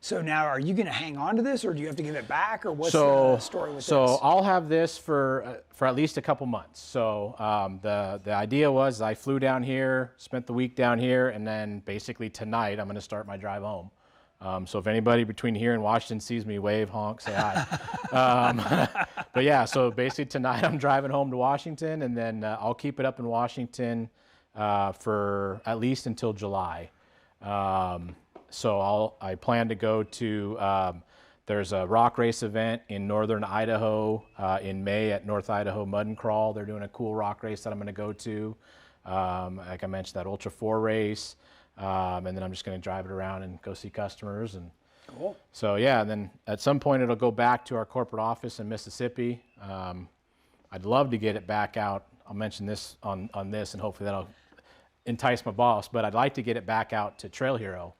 A: So now, are you going to hang on to this, or do you have to give it back, or what's the story with this?
B: So I'll have this for at least a couple months. So the idea was I flew down here, spent the week down here, and then basically tonight I'm going to start my drive home. So if anybody between here and Washington sees me, wave, honk, say hi. But yeah, so basically tonight I'm driving home to Washington, and then I'll keep it up in Washington for at least until July. So I plan to go to, there's a rock race event in northern Idaho in May at North Idaho Mud and Crawl. They're doing a cool rock race that I'm going to go to. Like I mentioned, that Ultra 4 race. And then I'm just going to drive it around and go see customers. And
A: Cool.
B: so, yeah, and then at some point it'll go back to our corporate office in Mississippi. I'd love to get it back out. I'll mention this on this, and hopefully that'll entice my boss. But I'd like to get it back out to Trail Hero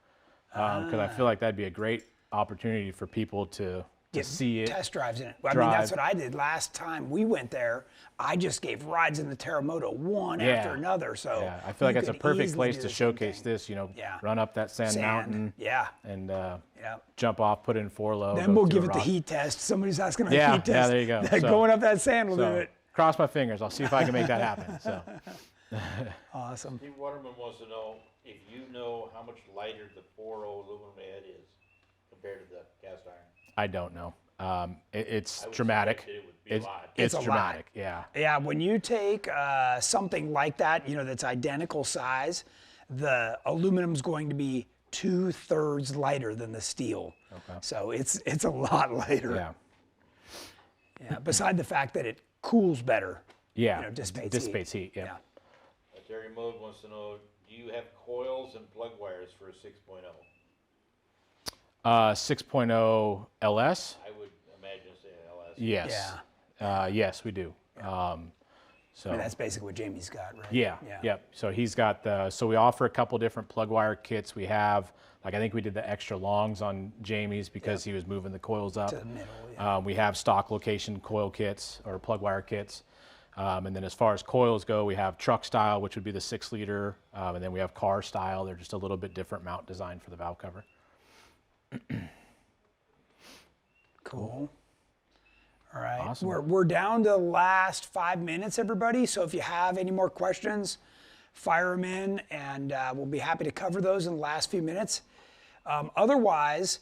B: because I feel like that'd be a great opportunity for people to see it.
A: Test drives in it. Well, I mean, that's what I did last time we went there. I just gave rides in the Terremoto one after another. So
B: yeah, I feel like it's a perfect place to showcase this. You know, run up that sand mountain.
A: Yeah.
B: And jump off, put it in 4-low.
A: Then we'll give it the heat test. Somebody's asking our heat test.
B: Yeah, there you go. So,
A: going up that sand will do it.
B: Cross my fingers. I'll see if I can make that happen. So.
A: Awesome.
C: Steve Waterman wants to know if you know how much lighter the 4.0 aluminum head is compared to the cast iron.
B: I don't know. It's dramatic.
C: It would be a lot.
B: It's
A: a
B: dramatic.
A: lot.
B: Yeah.
A: Yeah, when you take something like that, that's identical size, the aluminum's going to be 2/3 lighter than the steel. Okay. So it's a lot lighter.
B: Yeah.
A: Yeah. Beside the fact that it cools better.
B: Yeah.
A: Dissipates heat.
B: Yeah.
C: Terry Mode wants to know, do you have coils and plug wires for a 6.0?
B: 6.0 LS?
C: I would imagine say LS.
B: Yes. Yeah. Yes, we do. So
A: I mean, that's basically what Jamie's got, right?
B: Yeah. Yep. So he's got so we offer a couple different plug wire kits. We have, I think we did the extra longs on Jamie's because he was moving the coils up.
A: To the middle,
B: we have stock location coil kits or plug wire kits. And then as far as coils go, we have truck style, which would be the 6-liter. And then we have car style. They're just a little bit different mount design for the valve cover.
A: Cool. All right.
B: Awesome.
A: We're down to the last 5 minutes, everybody. So if you have any more questions, fire them in, and we'll be happy to cover those in the last few minutes. Otherwise,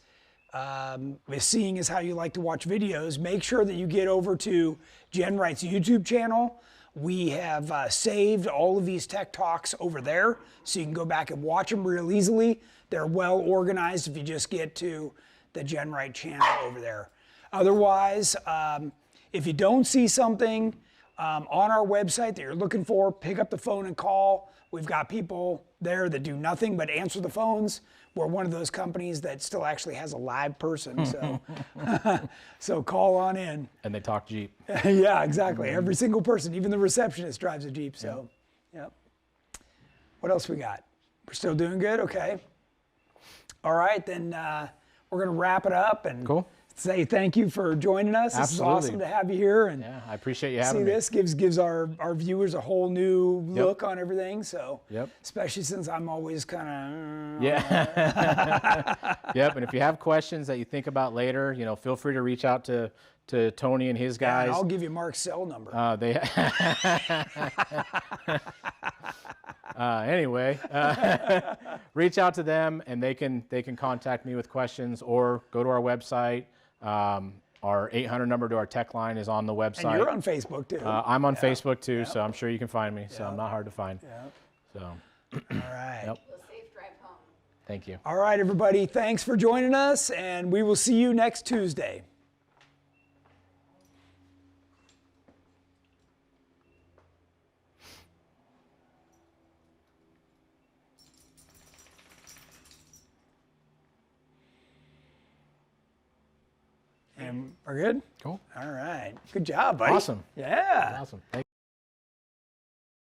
A: seeing as how you like to watch videos, make sure that you get over to GenRight's YouTube channel. We have saved all of these tech talks over there, so you can go back and watch them real easily. They're well organized if you just get to the GenRight channel over there. Otherwise, if you don't see something on our website that you're looking for, pick up the phone and call. We've got people there that do nothing but answer the phones. We're one of those companies that still actually has a live person, so so call on in.
B: And they talk Jeep.
A: Yeah, exactly. Every single person, even the receptionist, drives a Jeep. So, yep. What else we got? We're still doing good? Okay. All right, then we're going to wrap it up and say thank you for joining us.
B: Absolutely.
A: This is awesome to have you here. And
B: yeah, I appreciate you having me.
A: this gives our viewers a whole new look on everything. So, especially since I'm always kind of
B: Yep. And if you have questions that you think about later, feel free to reach out to Tony and his guys.
A: And I'll give you Mark's cell number.
B: Anyway, reach out to them and they can contact me with questions or go to our website. Our 800 number to our tech line is on the website.
A: And you're on Facebook too.
B: I'm on Facebook too, so I'm sure you can find me. So I'm not hard to find. So.
A: All right.
B: Yep.
D: Safe drive home.
B: Thank you.
A: All right, everybody. Thanks for joining us, and we will see you next Tuesday. And we're good?
B: Cool.
A: All right. Good job, buddy.
B: Awesome.
A: Yeah.
B: Awesome. Thank